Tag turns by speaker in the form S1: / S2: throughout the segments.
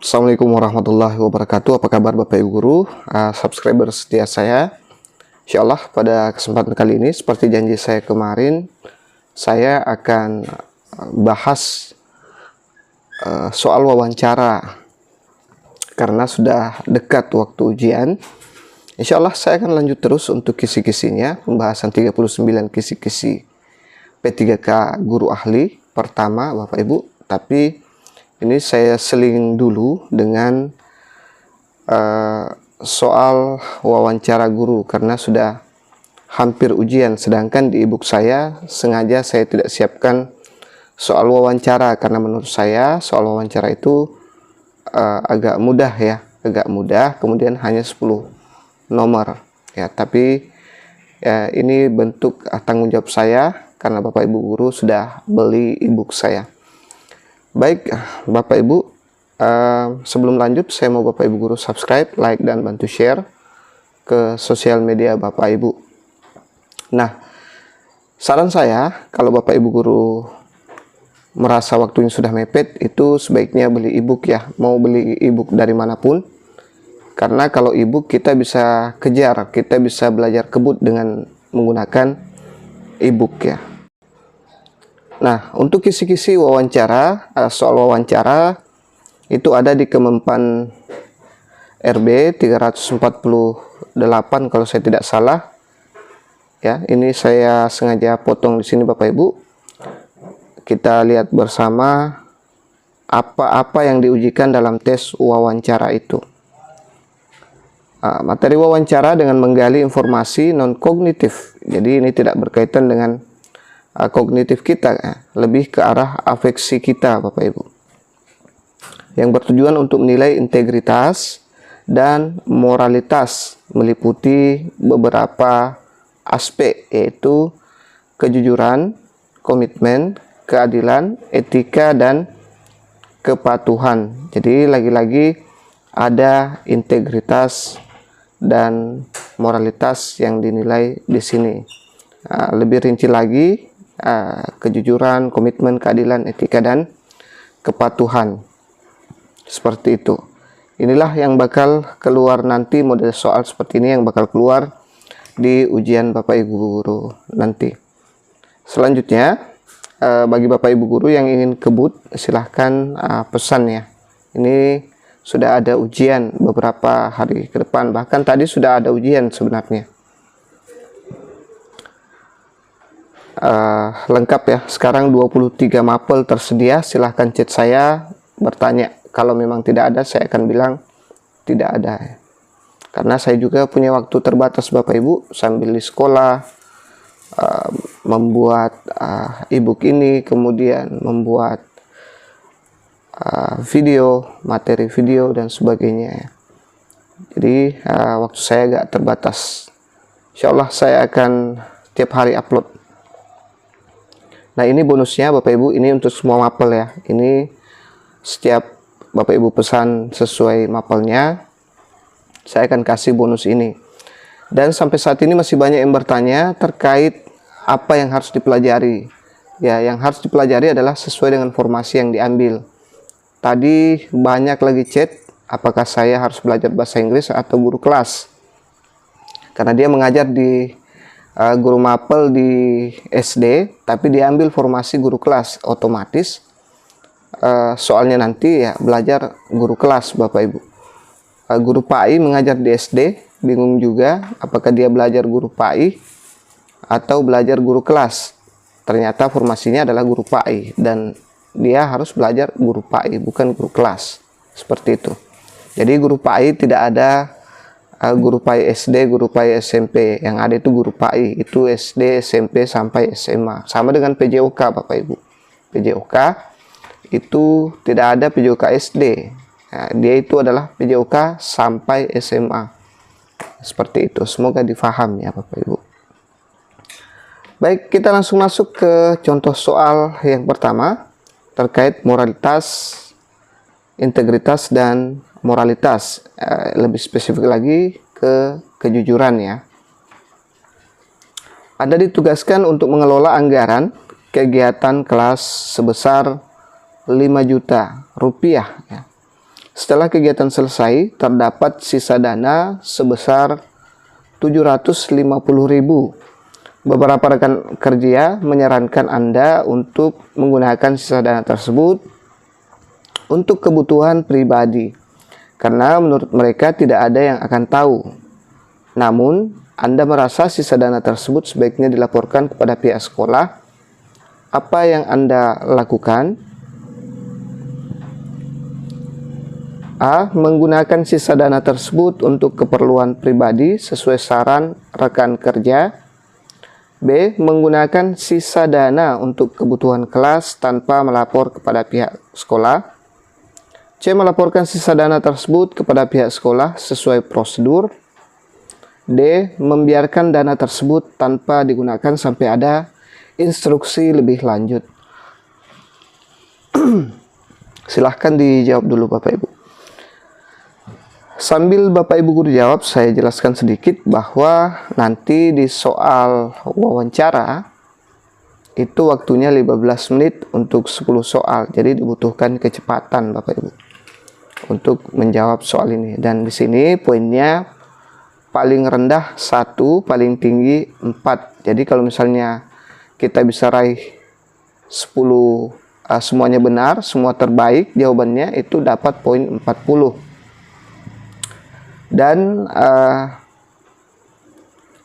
S1: Assalamualaikum warahmatullahi wabarakatuh. Apa kabar Bapak Ibu Guru, subscriber setia saya? Insya Allah pada kesempatan kali ini, seperti janji saya kemarin, saya akan bahas soal wawancara. Karena sudah dekat waktu ujian, insya Allah saya akan lanjut terus untuk kisi-kisinya, pembahasan 39 kisi-kisi P3K Guru Ahli pertama Bapak Ibu. Tapi ini saya seling dulu dengan soal wawancara guru karena sudah hampir ujian, sedangkan di ebook saya sengaja saya tidak siapkan soal wawancara karena menurut saya soal wawancara itu agak mudah ya, agak mudah, kemudian hanya 10 nomor ya, tapi ya, ini bentuk tanggung jawab saya karena Bapak Ibu Guru sudah beli ebook saya. Baik Bapak Ibu, sebelum lanjut saya mau Bapak Ibu Guru subscribe, like, dan bantu share ke sosial media Bapak Ibu. Nah, saran saya kalau Bapak Ibu Guru merasa waktunya sudah mepet, itu sebaiknya beli ebook ya. Mau beli ebook dari manapun, karena kalau ebook kita bisa kejar, kita bisa belajar kebut dengan menggunakan ebook ya. Nah, untuk kisi-kisi wawancara, soal wawancara itu ada di Kemenpan RB 348 kalau saya tidak salah. Ya, ini saya sengaja potong di sini Bapak Ibu. Kita lihat bersama apa-apa yang diujikan dalam tes wawancara itu. Materi wawancara dengan menggali informasi non-kognitif. Jadi ini tidak berkaitan dengan kognitif kita, lebih ke arah afeksi kita Bapak Ibu, yang bertujuan untuk menilai integritas dan moralitas, meliputi beberapa aspek yaitu kejujuran, komitmen, keadilan, etika, dan kepatuhan. Jadi lagi-lagi ada integritas dan moralitas yang dinilai di sini. Lebih rinci lagi, kejujuran, komitmen, keadilan, etika, dan kepatuhan. Seperti itu. Inilah yang bakal keluar nanti, model soal seperti ini yang bakal keluar di ujian Bapak Ibu Guru nanti. Selanjutnya, bagi Bapak Ibu Guru yang ingin kebut, silahkan pesan ya. Ini sudah ada ujian beberapa hari ke depan, bahkan tadi sudah ada ujian sebenarnya. Lengkap ya, sekarang 23 mapel tersedia, silahkan chat saya bertanya. Kalau memang tidak ada, saya akan bilang tidak ada ya. Karena saya juga punya waktu terbatas Bapak Ibu, sambil di sekolah membuat ebook ini, kemudian membuat video, materi video dan sebagainya ya. Jadi waktu saya agak terbatas. Insya Allah saya akan tiap hari upload. Nah, ini bonusnya Bapak Ibu, ini untuk semua mapel ya. Ini setiap Bapak Ibu pesan sesuai mapelnya, saya akan kasih bonus ini. Dan sampai saat ini masih banyak yang bertanya terkait apa yang harus dipelajari. Ya, yang harus dipelajari adalah sesuai dengan formasi yang diambil. Tadi banyak lagi chat, apakah saya harus belajar bahasa Inggris atau guru kelas? Karena dia mengajar di guru mapel di SD, tapi diambil formasi guru kelas, otomatis soalnya nanti ya belajar guru kelas Bapak Ibu. Guru PAI mengajar di SD, bingung juga apakah dia belajar guru PAI atau belajar guru kelas. Ternyata formasinya adalah guru PAI dan dia harus belajar guru PAI, bukan guru kelas. Seperti itu. Jadi guru PAI tidak ada guru PAI SD, guru PAI SMP. Yang ada itu guru PAI, itu SD, SMP, sampai SMA. Sama dengan PJOK Bapak Ibu. PJOK itu tidak ada PJOK SD. Nah, dia itu adalah PJOK sampai SMA. Seperti itu. Semoga difahami ya Bapak Ibu. Baik, kita langsung masuk ke contoh soal yang pertama terkait moralitas, integritas, dan moralitas. Lebih spesifik lagi ke kejujuran ya. Anda ditugaskan untuk mengelola anggaran kegiatan kelas sebesar 5 juta rupiah ya. Setelah kegiatan selesai, terdapat sisa dana sebesar 750.000. Beberapa rekan kerja menyarankan Anda untuk menggunakan sisa dana tersebut untuk kebutuhan pribadi, karena menurut mereka tidak ada yang akan tahu. Namun, Anda merasa sisa dana tersebut sebaiknya dilaporkan kepada pihak sekolah. Apa yang Anda lakukan? A. Menggunakan sisa dana tersebut untuk keperluan pribadi sesuai saran rekan kerja. B. Menggunakan sisa dana untuk kebutuhan kelas tanpa melapor kepada pihak sekolah. C. Melaporkan sisa dana tersebut kepada pihak sekolah sesuai prosedur. D. Membiarkan dana tersebut tanpa digunakan sampai ada instruksi lebih lanjut. Silahkan dijawab dulu Bapak Ibu. Sambil Bapak Ibu guru jawab, saya jelaskan sedikit bahwa nanti di soal wawancara itu waktunya 15 menit untuk 10 soal. Jadi dibutuhkan kecepatan Bapak Ibu untuk menjawab soal ini. Dan di sini poinnya paling rendah 1, paling tinggi 4. Jadi kalau misalnya kita bisa raih 10 semuanya benar, semua terbaik jawabannya, itu dapat poin 40. Dan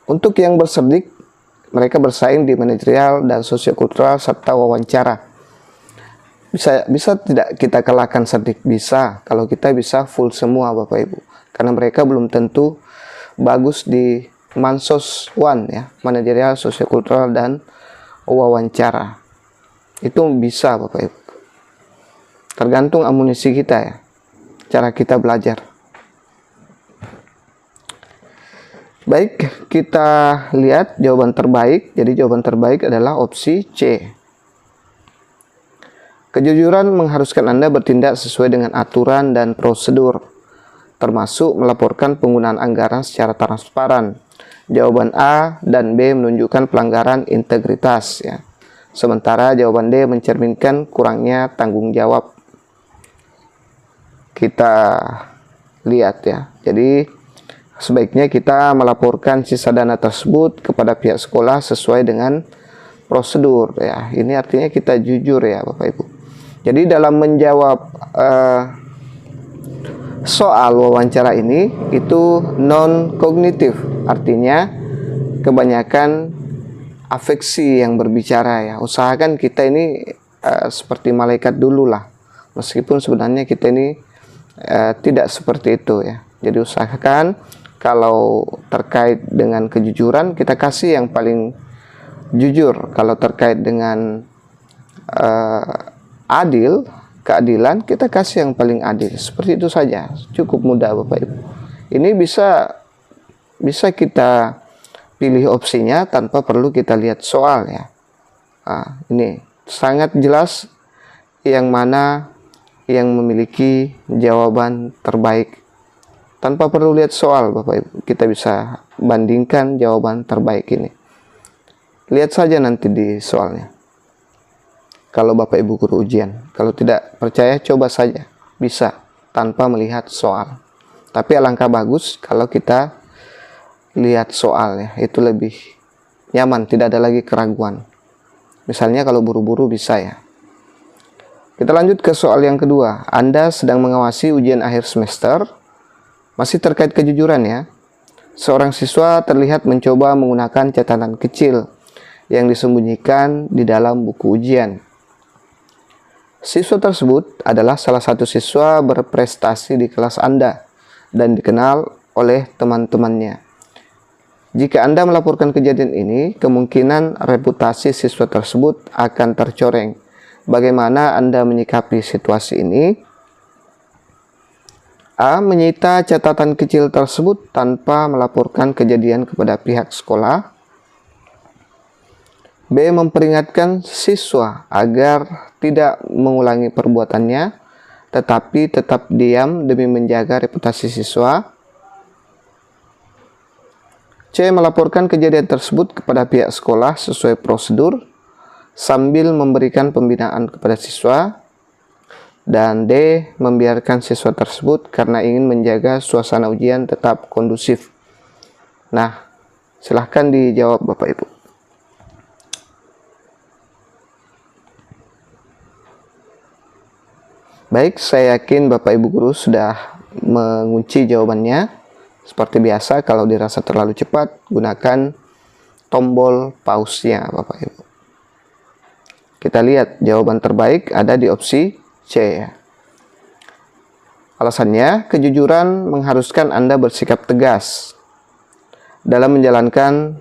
S1: untuk yang bersedik, mereka bersaing di manajerial dan sosiokultural serta wawancara. Bisa tidak kita kalahkan sedik? Bisa, kalau kita bisa full semua Bapak Ibu. Karena mereka belum tentu bagus di Mansos 1 ya, manajerial, sosiokultural dan wawancara. Itu bisa Bapak Ibu. Tergantung amunisi kita ya, cara kita belajar. Baik, kita lihat jawaban terbaik. Jadi jawaban terbaik adalah opsi C. Kejujuran mengharuskan Anda bertindak sesuai dengan aturan dan prosedur, termasuk melaporkan penggunaan anggaran secara transparan. Jawaban A dan B menunjukkan pelanggaran integritas ya. Sementara jawaban D mencerminkan kurangnya tanggung jawab. Kita lihat ya. Jadi sebaiknya kita melaporkan sisa dana tersebut kepada pihak sekolah sesuai dengan prosedur ya. Ini artinya kita jujur ya Bapak Ibu. Jadi dalam menjawab soal wawancara ini itu non kognitif, artinya kebanyakan afeksi yang berbicara ya. Usahakan kita ini seperti malaikat dulu lah, meskipun sebenarnya kita ini tidak seperti itu ya. Jadi usahakan kalau terkait dengan kejujuran kita kasih yang paling jujur. Kalau terkait dengan keadilan kita kasih yang paling adil. Seperti itu saja, cukup mudah Bapak Ibu. Ini bisa kita pilih opsinya tanpa perlu kita lihat soal ya. Nah, ini sangat jelas yang mana yang memiliki jawaban terbaik. Tanpa perlu lihat soal Bapak Ibu, kita bisa bandingkan jawaban terbaik ini. Lihat saja nanti di soalnya. Kalau Bapak Ibu guru ujian, kalau tidak percaya coba saja, bisa tanpa melihat soal. Tapi alangkah bagus kalau kita lihat soalnya, itu lebih nyaman, tidak ada lagi keraguan. Misalnya kalau buru-buru bisa ya. Kita lanjut ke soal yang kedua. Anda sedang mengawasi ujian akhir semester, masih terkait kejujuran ya. Seorang siswa terlihat mencoba menggunakan catatan kecil yang disembunyikan di dalam buku ujian. Siswa tersebut adalah salah satu siswa berprestasi di kelas Anda dan dikenal oleh teman-temannya. Jika Anda melaporkan kejadian ini, kemungkinan reputasi siswa tersebut akan tercoreng. Bagaimana Anda menyikapi situasi ini? A. Menyita catatan kecil tersebut tanpa melaporkan kejadian kepada pihak sekolah. B. Memperingatkan siswa agar tidak mengulangi perbuatannya, tetapi tetap diam demi menjaga reputasi siswa. C. Melaporkan kejadian tersebut kepada pihak sekolah sesuai prosedur, sambil memberikan pembinaan kepada siswa. Dan D. Membiarkan siswa tersebut karena ingin menjaga suasana ujian tetap kondusif. Nah, silahkan dijawab Bapak Ibu. Baik, saya yakin Bapak Ibu guru sudah mengunci jawabannya. Seperti biasa, kalau dirasa terlalu cepat, gunakan tombol pause-nya Bapak Ibu. Kita lihat jawaban terbaik ada di opsi C ya. Alasannya, kejujuran mengharuskan Anda bersikap tegas dalam menjalankan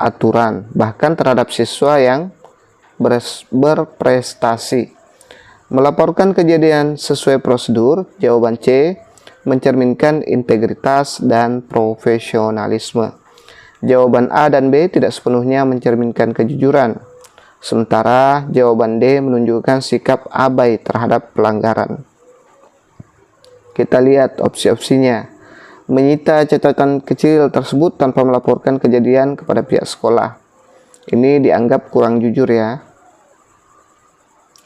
S1: aturan, bahkan terhadap siswa yang berprestasi. Melaporkan kejadian sesuai prosedur, jawaban C, mencerminkan integritas dan profesionalisme. Jawaban A dan B tidak sepenuhnya mencerminkan kejujuran, sementara jawaban D menunjukkan sikap abai terhadap pelanggaran. Kita lihat opsi-opsinya. Menyita catatan kecil tersebut tanpa melaporkan kejadian kepada pihak sekolah. Ini dianggap kurang jujur ya.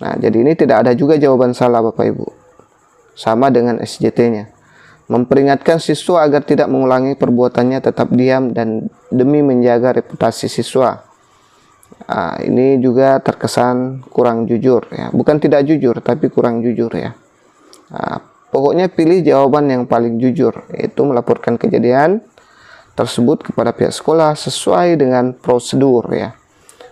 S1: Nah, jadi ini tidak ada juga jawaban salah Bapak Ibu. Sama dengan SJT-nya. Memperingatkan siswa agar tidak mengulangi perbuatannya, tetap diam dan demi menjaga reputasi siswa. Nah, ini juga terkesan kurang jujur ya. Bukan tidak jujur, tapi kurang jujur ya. Nah, pokoknya pilih jawaban yang paling jujur, yaitu melaporkan kejadian tersebut kepada pihak sekolah sesuai dengan prosedur ya.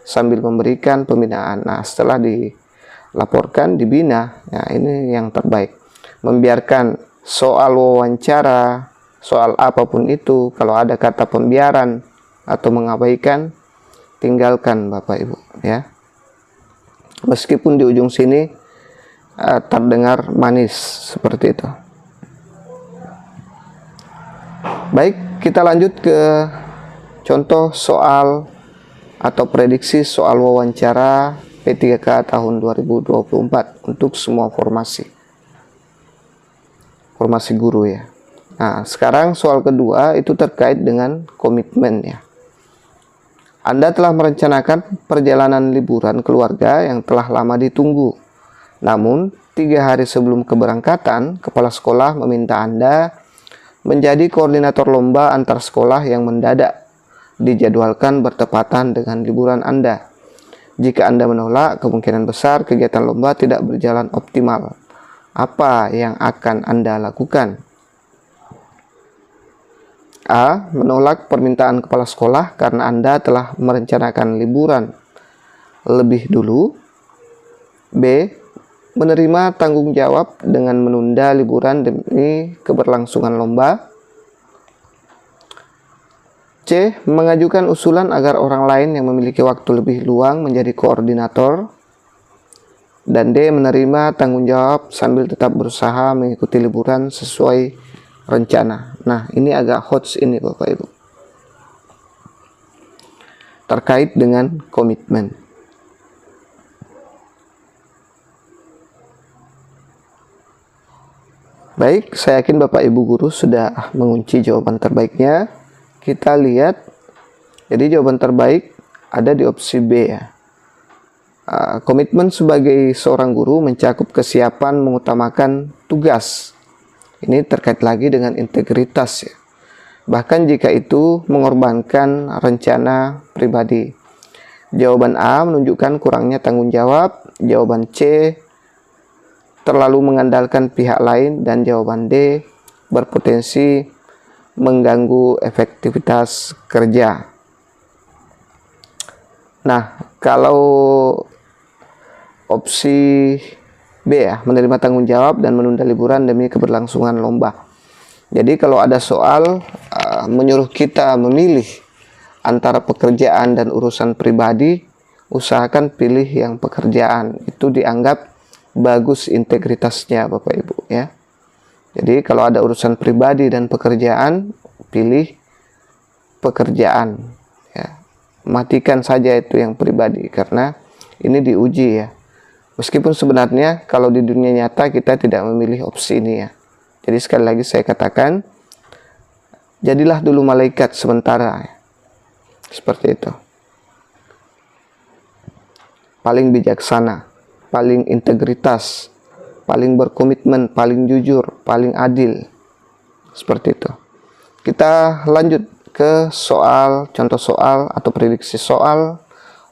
S1: Sambil memberikan pembinaan. Nah, setelah dilaporkan, dibina, ya ini yang terbaik. Membiarkan soal wawancara, soal apapun itu, kalau ada kata pembiaran atau mengabaikan, tinggalkan Bapak Ibu ya. Meskipun di ujung sini terdengar manis seperti itu. Baik, kita lanjut ke contoh soal atau prediksi soal wawancara P3K tahun 2024 untuk semua formasi guru ya. Nah, sekarang soal kedua itu terkait dengan komitmen ya. Anda telah merencanakan perjalanan liburan keluarga yang telah lama ditunggu. Namun, 3 hari sebelum keberangkatan, kepala sekolah meminta Anda menjadi koordinator lomba antar sekolah yang mendadak dijadwalkan bertepatan dengan liburan Anda. Jika Anda menolak, kemungkinan besar kegiatan lomba tidak berjalan optimal. Apa yang akan Anda lakukan? A. Menolak permintaan kepala sekolah karena Anda telah merencanakan liburan lebih dulu. B. Menerima tanggung jawab dengan menunda liburan demi keberlangsungan lomba. C. Mengajukan usulan agar orang lain yang memiliki waktu lebih luang menjadi koordinator. Dan D. Menerima tanggung jawab sambil tetap berusaha mengikuti liburan sesuai rencana. Nah, ini agak hot ini Bapak Ibu. Terkait dengan komitmen. Baik, saya yakin Bapak Ibu guru sudah mengunci jawaban terbaiknya. Kita lihat, jadi jawaban terbaik ada di opsi B ya. Komitmen sebagai seorang guru mencakup kesiapan mengutamakan tugas. Ini terkait lagi dengan integritas ya. Bahkan jika itu mengorbankan rencana pribadi. Jawaban A menunjukkan kurangnya tanggung jawab. Jawaban C terlalu mengandalkan pihak lain. Dan jawaban D berpotensi mengganggu efektivitas kerja. Nah, kalau opsi B ya, menerima tanggung jawab dan menunda liburan demi keberlangsungan lomba. Jadi kalau ada soal menyuruh kita memilih antara pekerjaan dan urusan pribadi, usahakan pilih yang pekerjaan. Itu dianggap bagus integritasnya Bapak Ibu ya. Jadi kalau ada urusan pribadi dan pekerjaan, pilih pekerjaan ya. Matikan saja itu yang pribadi karena ini diuji ya. Meskipun sebenarnya kalau di dunia nyata kita tidak memilih opsi ini ya. Jadi sekali lagi saya katakan, jadilah dulu malaikat sementara ya. Seperti itu. Paling bijaksana, paling integritas, paling berkomitmen, paling jujur, paling adil. Seperti itu. Kita lanjut ke soal, contoh soal atau prediksi soal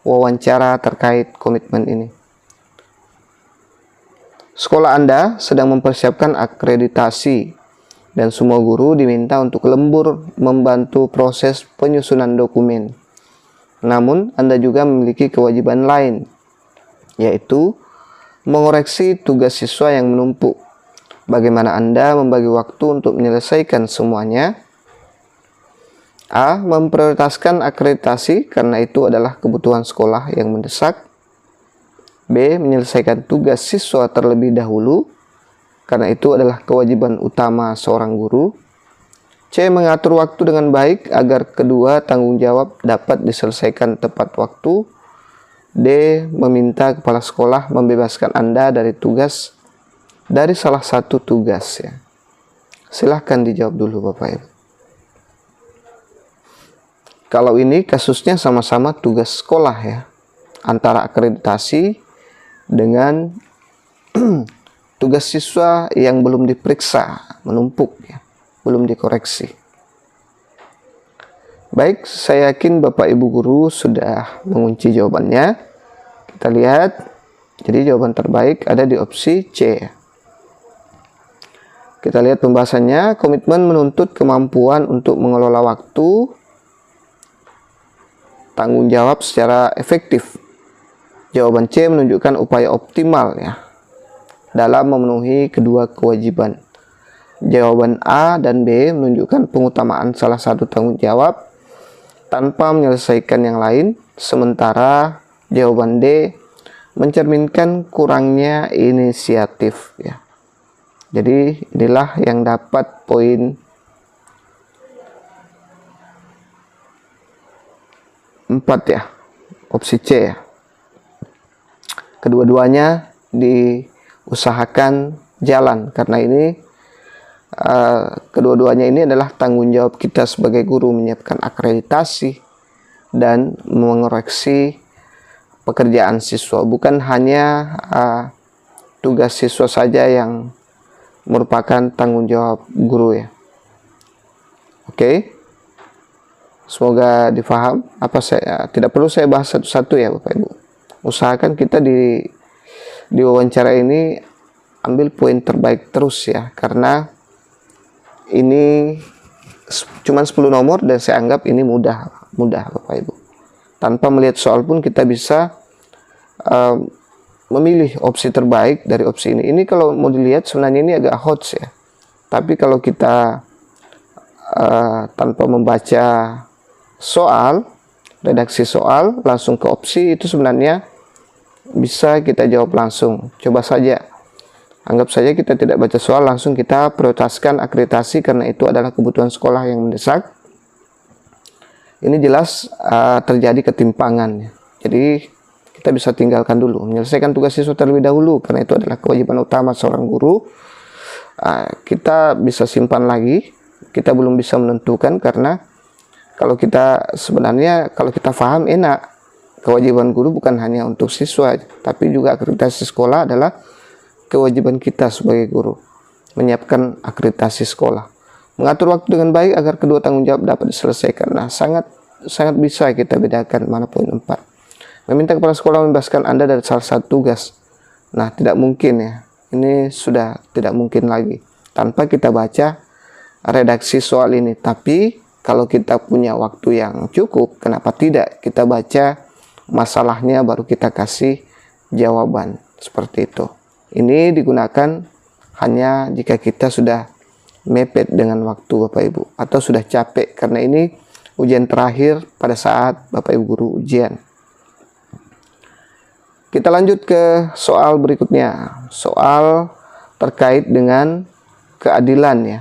S1: wawancara terkait komitmen ini. Sekolah Anda sedang mempersiapkan akreditasi dan semua guru diminta untuk lembur membantu proses penyusunan dokumen. Namun, Anda juga memiliki kewajiban lain, yaitu mengoreksi tugas siswa yang menumpuk. Bagaimana Anda membagi waktu untuk menyelesaikan semuanya? A. Memprioritaskan akreditasi karena itu adalah kebutuhan sekolah yang mendesak. B. Menyelesaikan tugas siswa terlebih dahulu karena itu adalah kewajiban utama seorang guru. C. Mengatur waktu dengan baik agar kedua tanggung jawab dapat diselesaikan tepat waktu. D. Meminta kepala sekolah membebaskan Anda dari salah satu tugas ya. Silahkan dijawab dulu Bapak Ibu. Kalau ini kasusnya sama-sama tugas sekolah ya, antara akreditasi dengan tugas siswa yang belum diperiksa, menumpuk ya, belum dikoreksi. Baik, saya yakin Bapak Ibu guru sudah mengunci jawabannya. Kita lihat, jadi jawaban terbaik ada di opsi C. Kita lihat pembahasannya, komitmen menuntut kemampuan untuk mengelola waktu, tanggung jawab secara efektif. Jawaban C menunjukkan upaya optimal ya dalam memenuhi kedua kewajiban. Jawaban A dan B menunjukkan pengutamaan salah satu tanggung jawab tanpa menyelesaikan yang lain, sementara jawaban D mencerminkan kurangnya inisiatif ya. Jadi inilah yang dapat poin 4 ya, opsi C ya. Kedua-duanya diusahakan jalan karena ini kedua-duanya ini adalah tanggung jawab kita sebagai guru, menyiapkan akreditasi dan mengoreksi pekerjaan siswa, bukan hanya tugas siswa saja yang merupakan tanggung jawab guru ya. Oke. Semoga difaham. Tidak perlu saya bahas satu-satu ya Bapak Ibu. Usahakan kita di wawancara ini ambil poin terbaik terus ya, karena ini cuma 10 nomor dan saya anggap ini mudah Bapak Ibu. Tanpa melihat soal pun kita bisa memilih opsi terbaik dari opsi ini. Ini kalau mau dilihat sebenarnya ini agak hot ya. Tapi kalau kita tanpa membaca soal, redaksi soal, langsung ke opsi, itu sebenarnya bisa kita jawab langsung. Coba saja, anggap saja kita tidak baca soal, langsung kita prioritaskan akreditasi karena itu adalah kebutuhan sekolah yang mendesak. Ini jelas terjadi ketimpangan. Jadi kita bisa tinggalkan dulu, menyelesaikan tugas siswa terlebih dahulu karena itu adalah kewajiban utama seorang guru. Kita bisa simpan lagi, kita belum bisa menentukan karena kalau kita paham enak, kewajiban guru bukan hanya untuk siswa, tapi juga akreditasi sekolah adalah kewajiban kita sebagai guru, menyiapkan akreditasi sekolah. Mengatur waktu dengan baik agar kedua tanggung jawab dapat diselesaikan. Nah, sangat bisa kita bedakan mana poin 4. Meminta kepala sekolah membebaskan Anda dari salah satu tugas. Nah, tidak mungkin ya. Ini sudah tidak mungkin lagi tanpa kita baca redaksi soal ini. Tapi kalau kita punya waktu yang cukup, kenapa tidak kita baca masalahnya baru kita kasih jawaban seperti itu. Ini digunakan hanya jika kita sudah mepet dengan waktu Bapak Ibu atau sudah capek karena ini ujian terakhir pada saat Bapak Ibu guru ujian. Kita lanjut ke soal berikutnya, soal terkait dengan keadilan ya.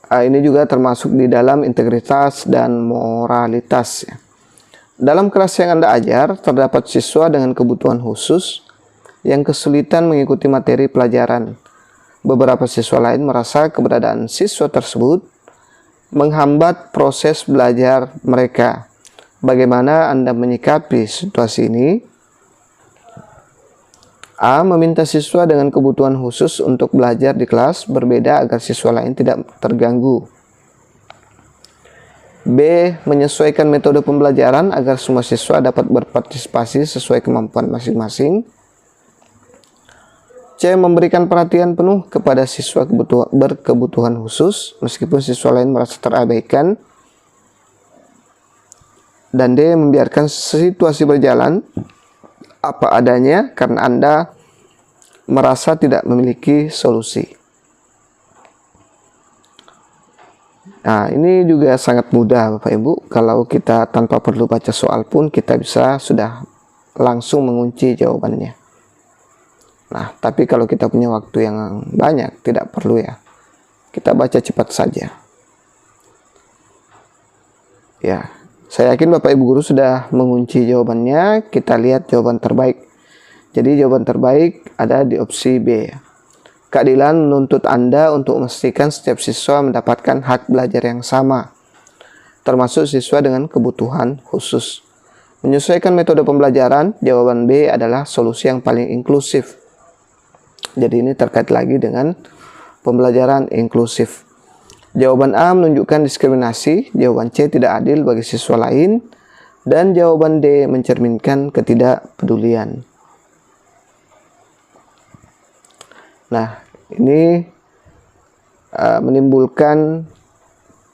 S1: Ini juga termasuk di dalam integritas dan moralitas ya. Dalam kelas yang Anda ajar, terdapat siswa dengan kebutuhan khusus yang kesulitan mengikuti materi pelajaran. Beberapa siswa lain merasa keberadaan siswa tersebut menghambat proses belajar mereka. Bagaimana Anda menyikapi situasi ini? A. Meminta siswa dengan kebutuhan khusus untuk belajar di kelas berbeda agar siswa lain tidak terganggu. B. Menyesuaikan metode pembelajaran agar semua siswa dapat berpartisipasi sesuai kemampuan masing-masing. C. Memberikan perhatian penuh kepada siswa berkebutuhan khusus meskipun siswa lain merasa terabaikan. Dan D. Membiarkan situasi berjalan apa adanya karena Anda merasa tidak memiliki solusi. Nah, ini juga sangat mudah Bapak Ibu. Kalau kita tanpa perlu baca soal pun kita bisa sudah langsung mengunci jawabannya. Nah, tapi kalau kita punya waktu yang banyak, tidak perlu ya. Kita baca cepat saja. Ya, saya yakin Bapak Ibu Guru sudah mengunci jawabannya. Kita lihat jawaban terbaik. Jadi jawaban terbaik ada di opsi B. Keadilan menuntut Anda untuk memastikan setiap siswa mendapatkan hak belajar yang sama, termasuk siswa dengan kebutuhan khusus. Menyesuaikan metode pembelajaran, jawaban B adalah solusi yang paling inklusif. Jadi ini terkait lagi dengan pembelajaran inklusif. Jawaban A menunjukkan diskriminasi, jawaban C tidak adil bagi siswa lain, dan jawaban D mencerminkan ketidakpedulian. Nah, ini menimbulkan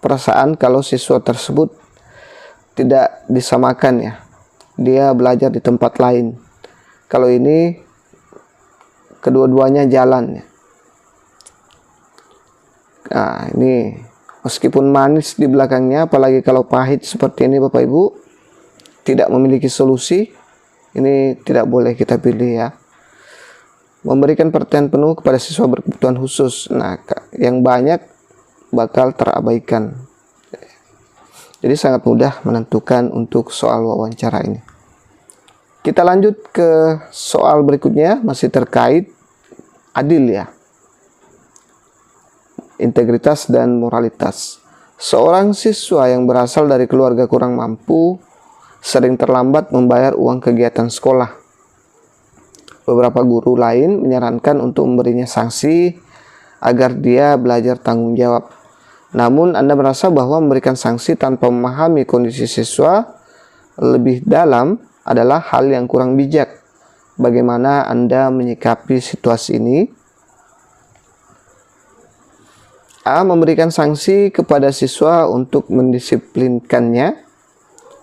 S1: perasaan kalau siswa tersebut tidak disamakan ya. Dia belajar di tempat lain. Kalau ini kedua-duanya jalan. Nah, ini meskipun manis di belakangnya, apalagi kalau pahit seperti ini Bapak Ibu, tidak memiliki solusi, ini tidak boleh kita pilih ya. Memberikan perhatian penuh kepada siswa berkebutuhan khusus. Nah, yang banyak bakal terabaikan. Jadi sangat mudah menentukan untuk soal wawancara ini. Kita lanjut ke soal berikutnya, masih terkait adil ya. Integritas dan moralitas. Seorang siswa yang berasal dari keluarga kurang mampu sering terlambat membayar uang kegiatan sekolah. Beberapa guru lain menyarankan untuk memberinya sanksi agar dia belajar tanggung jawab. Namun Anda merasa bahwa memberikan sanksi tanpa memahami kondisi siswa lebih dalam adalah hal yang kurang bijak. Bagaimana Anda menyikapi situasi ini? A. Memberikan sanksi kepada siswa untuk mendisiplinkannya.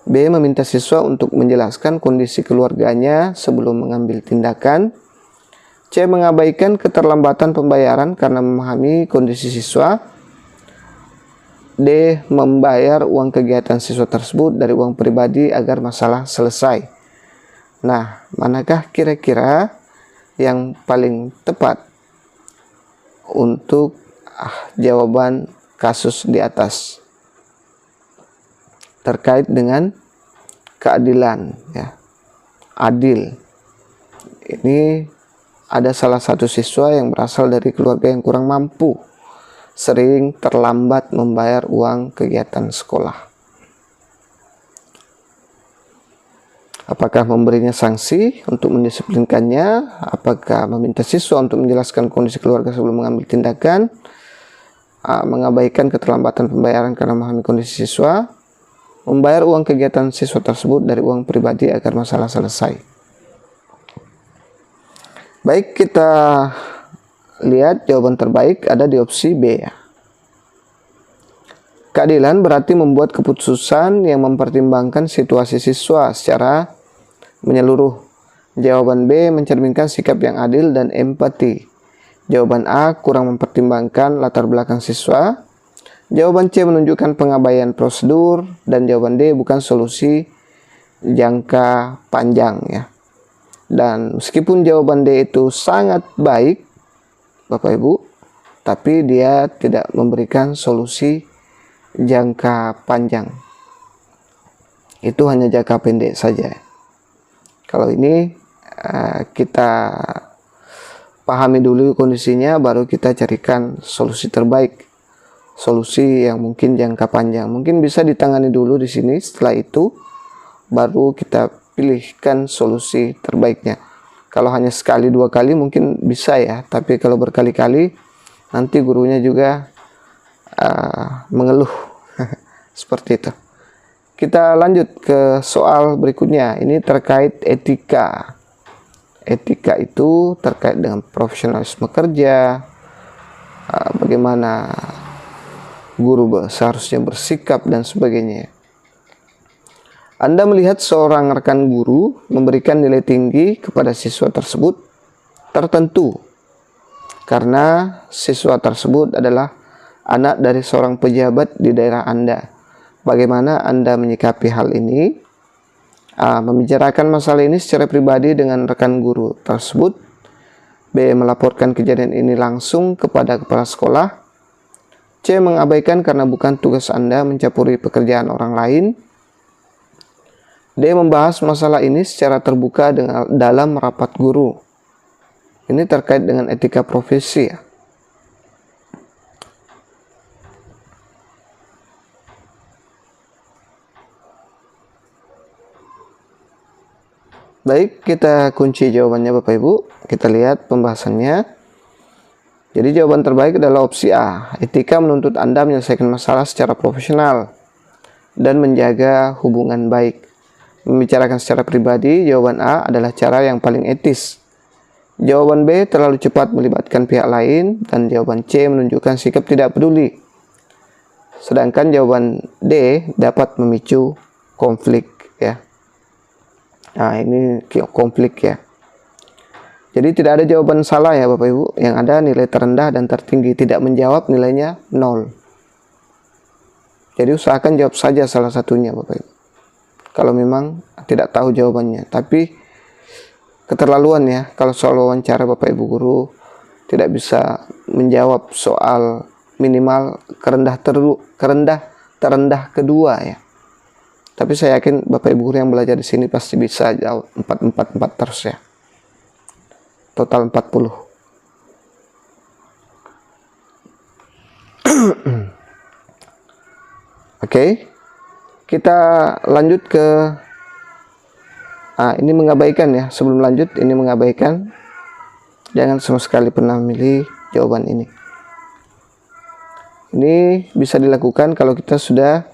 S1: B. Meminta siswa untuk menjelaskan kondisi keluarganya sebelum mengambil tindakan. C. Mengabaikan keterlambatan pembayaran karena memahami kondisi siswa. D. Membayar uang kegiatan siswa tersebut dari uang pribadi agar masalah selesai. Nah, manakah kira-kira yang paling tepat untuk jawaban kasus di atas terkait dengan keadilan ya. Adil. Ini ada salah satu siswa yang berasal dari keluarga yang kurang mampu, sering terlambat membayar uang kegiatan sekolah. Apakah memberinya sanksi untuk mendisiplinkannya? Apakah meminta siswa untuk menjelaskan kondisi keluarga sebelum mengambil tindakan? Mengabaikan keterlambatan pembayaran karena memahami kondisi siswa? Membayar uang kegiatan siswa tersebut dari uang pribadi agar masalah selesai. Baik, kita lihat jawaban terbaik ada di opsi B ya. Keadilan berarti membuat keputusan yang mempertimbangkan situasi siswa secara menyeluruh. Jawaban B mencerminkan sikap yang adil dan empati. Jawaban A kurang mempertimbangkan latar belakang siswa. Jawaban C menunjukkan pengabaian prosedur, dan jawaban D bukan solusi jangka panjang ya. Dan meskipun jawaban D itu sangat baik Bapak Ibu, tapi dia tidak memberikan solusi jangka panjang. Itu hanya jangka pendek saja. Kalau ini kita pahami dulu kondisinya, baru kita carikan solusi terbaik. Solusi yang mungkin jangka panjang. Mungkin bisa ditangani dulu di sini, setelah itu baru kita pilihkan solusi terbaiknya. Kalau hanya sekali dua kali mungkin bisa ya, tapi kalau berkali-kali nanti gurunya juga mengeluh. Seperti itu. Kita lanjut ke soal berikutnya. Ini terkait etika. Etika itu terkait dengan profesionalisme kerja, bagaimana guru seharusnya bersikap dan sebagainya. Anda melihat seorang rekan guru memberikan nilai tinggi kepada siswa tersebut tertentu karena siswa tersebut adalah anak dari seorang pejabat di daerah Anda. Bagaimana Anda menyikapi hal ini? A. Membicarakan masalah ini secara pribadi dengan rekan guru tersebut. B. Melaporkan kejadian ini langsung kepada kepala sekolah. C. Mengabaikan karena bukan tugas Anda mencampuri pekerjaan orang lain. D. Membahas masalah ini secara terbuka dalam rapat guru. Ini terkait dengan etika profesi ya. Baik, kita kunci jawabannya Bapak Ibu. Kita lihat pembahasannya. Jadi jawaban terbaik adalah opsi A. Etika menuntut Anda menyelesaikan masalah secara profesional dan menjaga hubungan baik. Membicarakan secara pribadi, jawaban A adalah cara yang paling etis. Jawaban B terlalu cepat melibatkan pihak lain, dan jawaban C menunjukkan sikap tidak peduli. Sedangkan jawaban D dapat memicu konflik ya. Nah, ini konflik ya. Jadi tidak ada jawaban salah ya Bapak Ibu. Yang ada nilai terendah dan tertinggi, tidak menjawab nilainya 0. Jadi usahakan jawab saja salah satunya Bapak Ibu, kalau memang tidak tahu jawabannya. Tapi keterlaluan ya kalau soal wawancara Bapak Ibu guru tidak bisa menjawab soal minimal terendah kedua ya. Tapi saya yakin Bapak Ibu guru yang belajar di sini pasti bisa jawab 4 terus ya. Total 40. Oke. Kita lanjut ke ini mengabaikan ya. Sebelum lanjut, ini mengabaikan. Jangan sama sekali pernah memilih jawaban ini. Ini bisa dilakukan kalau kita sudah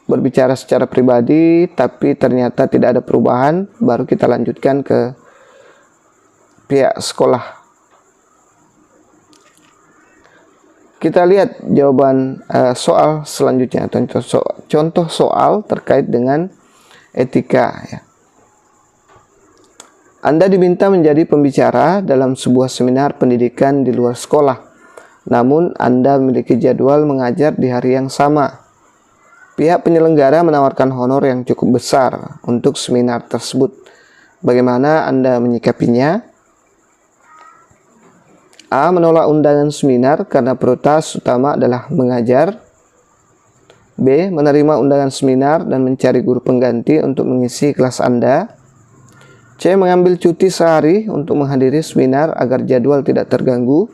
S1: berbicara secara pribadi tapi ternyata tidak ada perubahan, baru kita lanjutkan ke pihak sekolah. Kita lihat jawaban soal selanjutnya, contoh soal terkait dengan etika ya. Anda diminta menjadi pembicara dalam sebuah seminar pendidikan di luar sekolah, namun Anda memiliki jadwal mengajar di hari yang sama. Pihak penyelenggara menawarkan honor yang cukup besar untuk seminar tersebut. Bagaimana Anda menyikapinya? A. Menolak undangan seminar karena prioritas utama adalah mengajar. B. Menerima undangan seminar dan mencari guru pengganti untuk mengisi kelas Anda. C. Mengambil cuti sehari untuk menghadiri seminar agar jadwal tidak terganggu.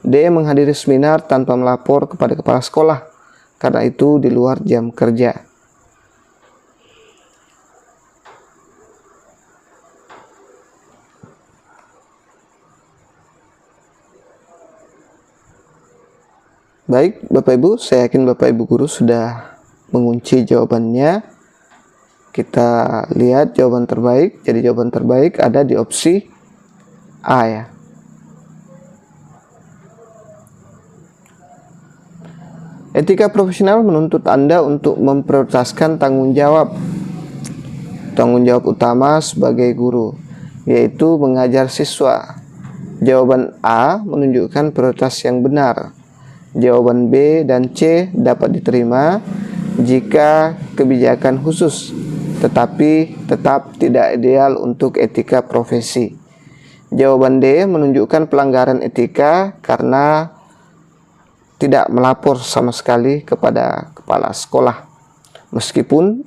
S1: D. Menghadiri seminar tanpa melapor kepada kepala sekolah karena itu di luar jam kerja. Baik, Bapak Ibu, saya yakin Bapak Ibu guru sudah mengunci jawabannya. Kita lihat jawaban terbaik. Jadi jawaban terbaik ada di opsi A ya. Etika profesional menuntut Anda untuk memprioritaskan tanggung jawab utama sebagai guru, yaitu mengajar siswa. Jawaban A menunjukkan prioritas yang benar. Jawaban B dan C dapat diterima jika kebijakan khusus, tetapi tetap tidak ideal untuk etika profesi. Jawaban D menunjukkan pelanggaran etika karena tidak melapor sama sekali kepada kepala sekolah. Meskipun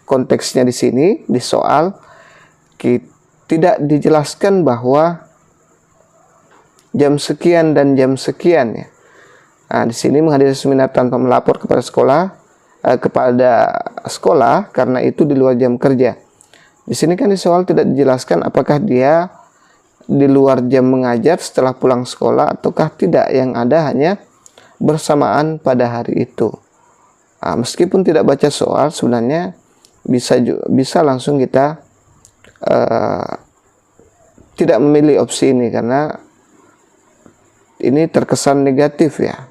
S1: konteksnya di sini di soal tidak dijelaskan bahwa jam sekian dan jam sekian ya. Nah, di sini menghadiri seminar tanpa melapor kepada sekolah karena itu di luar jam kerja. Di sini kan di soal tidak dijelaskan apakah dia di luar jam mengajar setelah pulang sekolah ataukah tidak, yang ada hanya bersamaan pada hari itu. Meskipun tidak baca soal, sebenarnya bisa langsung kita tidak memilih opsi ini karena ini terkesan negatif ya,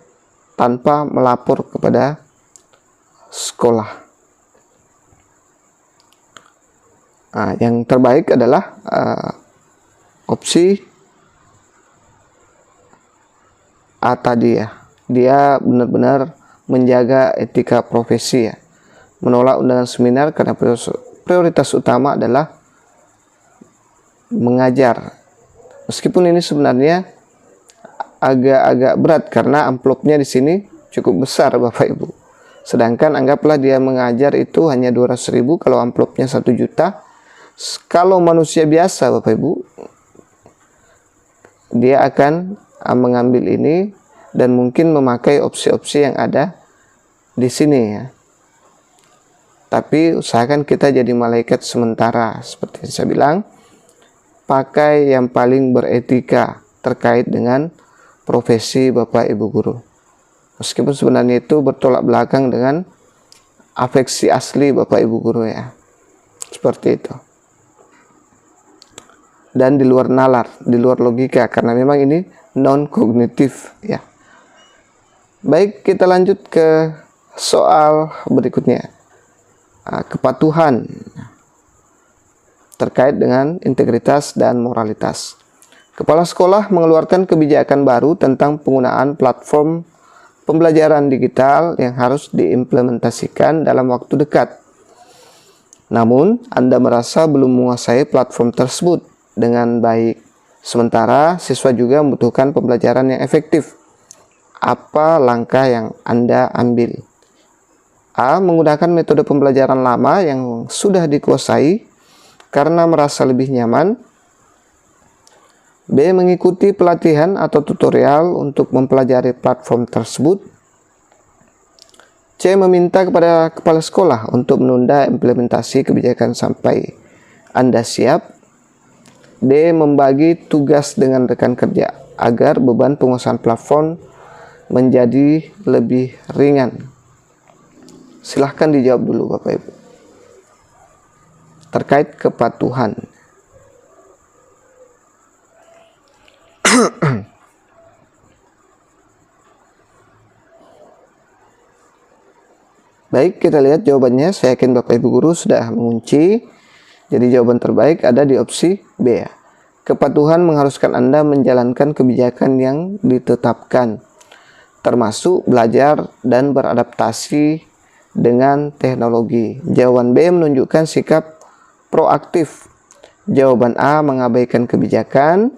S1: tanpa melapor kepada sekolah. Yang terbaik adalah opsi A tadi ya. Dia benar-benar menjaga etika profesi ya. Menolak undangan seminar karena prioritas utama adalah mengajar. Meskipun ini sebenarnya agak-agak berat karena amplopnya di sini cukup besar Bapak Ibu. Sedangkan anggaplah dia mengajar itu hanya 200.000, kalau amplopnya 1 juta. Kalau manusia biasa Bapak Ibu, dia akan mengambil ini dan mungkin memakai opsi-opsi yang ada di sini ya. Tapi usahakan kita jadi malaikat sementara, seperti yang saya bilang, pakai yang paling beretika terkait dengan profesi Bapak Ibu guru. Meskipun sebenarnya itu bertolak belakang dengan afeksi asli Bapak Ibu guru ya. Seperti itu. Dan di luar nalar, di luar logika, karena memang ini non kognitif ya. Baik, kita lanjut ke soal berikutnya. Kepatuhan terkait dengan integritas dan moralitas. Kepala sekolah mengeluarkan kebijakan baru tentang penggunaan platform pembelajaran digital yang harus diimplementasikan dalam waktu dekat. Namun, Anda merasa belum menguasai platform tersebut dengan baik. Sementara siswa juga membutuhkan pembelajaran yang efektif. Apa langkah yang Anda ambil? A. Menggunakan metode pembelajaran lama yang sudah dikuasai karena merasa lebih nyaman. B. Mengikuti pelatihan atau tutorial untuk mempelajari platform tersebut. C. Meminta kepada kepala sekolah untuk menunda implementasi kebijakan sampai Anda siap. D. Membagi tugas dengan rekan kerja agar beban penguasaan platform menjadi lebih ringan. Silahkan dijawab dulu Bapak Ibu. Terkait kepatuhan. Baik, kita lihat jawabannya. Saya yakin Bapak Ibu guru sudah mengunci. Jadi jawaban terbaik ada di opsi B ya. Kepatuhan mengharuskan Anda menjalankan kebijakan yang ditetapkan, termasuk belajar dan beradaptasi dengan teknologi. Jawaban B menunjukkan sikap proaktif. Jawaban A mengabaikan kebijakan.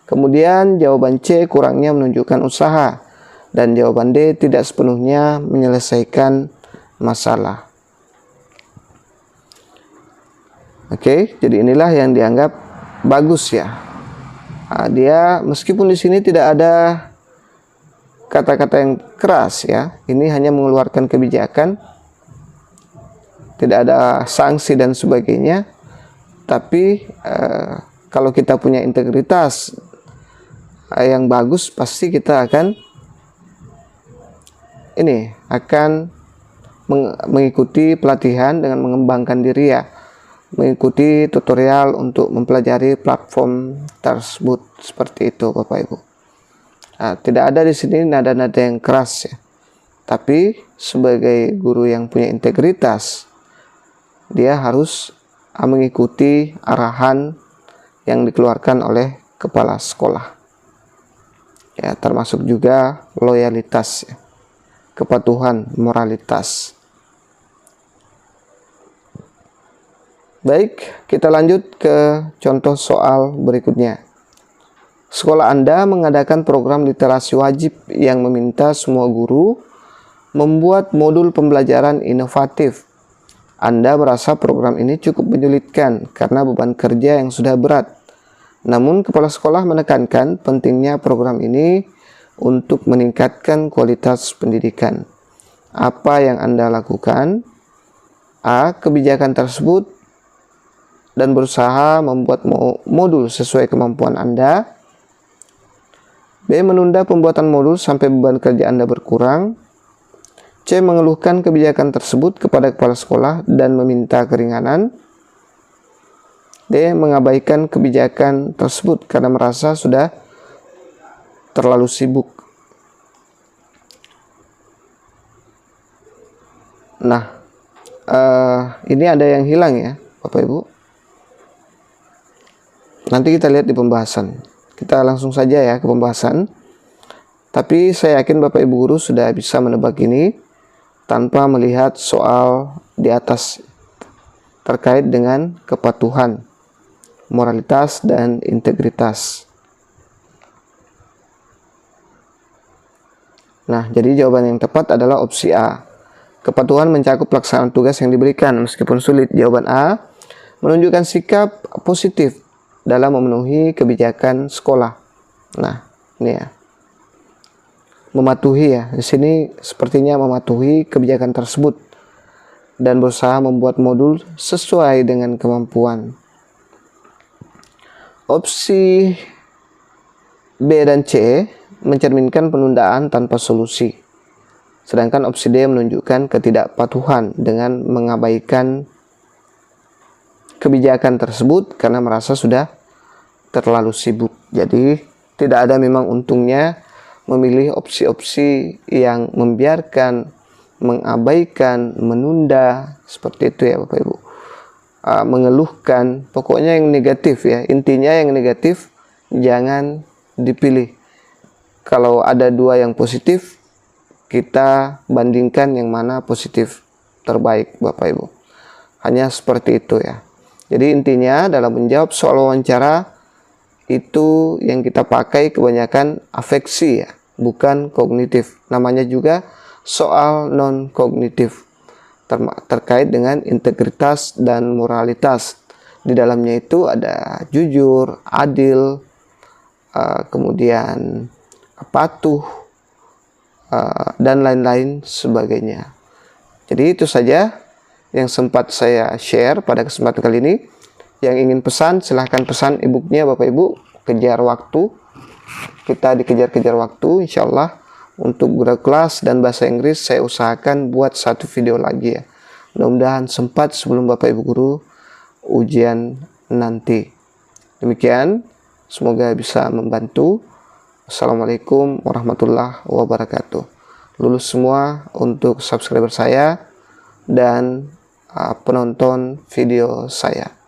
S1: Kemudian jawaban C kurangnya menunjukkan usaha. Dan jawaban D tidak sepenuhnya menyelesaikan masalah. Oke, jadi inilah yang dianggap bagus ya. Dia meskipun di sini tidak ada kata-kata yang keras ya, ini hanya mengeluarkan kebijakan, tidak ada sanksi dan sebagainya. Tapi kalau kita punya integritas yang bagus, pasti kita akan mengikuti pelatihan dengan mengembangkan diri ya. Mengikuti tutorial untuk mempelajari platform tersebut, seperti itu Bapak Ibu. Tidak ada di sini nada-nada yang keras ya. Tapi sebagai guru yang punya integritas, dia harus mengikuti arahan yang dikeluarkan oleh kepala sekolah. Ya, termasuk juga loyalitas ya. Kepatuhan, moralitas. Baik, kita lanjut ke contoh soal berikutnya. Sekolah Anda mengadakan program literasi wajib yang meminta semua guru membuat modul pembelajaran inovatif. Anda merasa program ini cukup menyulitkan karena beban kerja yang sudah berat. Namun, kepala sekolah menekankan pentingnya program ini untuk meningkatkan kualitas pendidikan. Apa yang Anda lakukan? A. Kebijakan tersebut dan berusaha membuat modul sesuai kemampuan Anda. B. Menunda pembuatan modul sampai beban kerja Anda berkurang. C. Mengeluhkan kebijakan tersebut kepada kepala sekolah dan meminta keringanan. D. Mengabaikan kebijakan tersebut karena merasa sudah terlalu sibuk. Nah, ini ada yang hilang ya, Bapak Ibu. Nanti kita lihat di pembahasan. Kita langsung saja ya ke pembahasan. Tapi saya yakin Bapak Ibu guru sudah bisa menebak ini tanpa melihat soal di atas terkait dengan kepatuhan, moralitas, dan integritas. Nah, jadi jawaban yang tepat adalah opsi A. Kepatuhan mencakup pelaksanaan tugas yang diberikan meskipun sulit. Jawaban A. Menunjukkan sikap positif dalam memenuhi kebijakan sekolah. Nah, ini ya. Mematuhi ya. Di sini sepertinya mematuhi kebijakan tersebut dan berusaha membuat modul sesuai dengan kemampuan. Opsi B dan C mencerminkan penundaan tanpa solusi. Sedangkan opsi D menunjukkan ketidakpatuhan dengan mengabaikan kebijakan tersebut karena merasa sudah terlalu sibuk. Jadi tidak ada memang untungnya memilih opsi-opsi yang membiarkan, mengabaikan, menunda, seperti itu ya Bapak Ibu. Mengeluhkan, pokoknya yang negatif ya. Intinya yang negatif jangan dipilih. Kalau ada dua yang positif, kita bandingkan yang mana positif terbaik Bapak Ibu. Hanya seperti itu ya. Jadi intinya dalam menjawab soal wawancara itu yang kita pakai kebanyakan afeksi ya, bukan kognitif. Namanya juga soal non kognitif terkait dengan integritas dan moralitas. Di dalamnya itu ada jujur, adil, kemudian patuh, dan lain-lain sebagainya. Jadi itu saja yang sempat saya share pada kesempatan kali ini. Yang ingin pesan, silahkan pesan e-booknya Bapak Ibu. Kejar waktu, kita dikejar-kejar waktu, insya Allah. Untuk guru kelas dan bahasa Inggris saya usahakan buat satu video lagi ya. Mudah-mudahan sempat sebelum Bapak Ibu guru ujian nanti. Demikian, semoga bisa membantu. Assalamualaikum warahmatullahi wabarakatuh. Lulus semua untuk subscriber saya dan penonton video saya.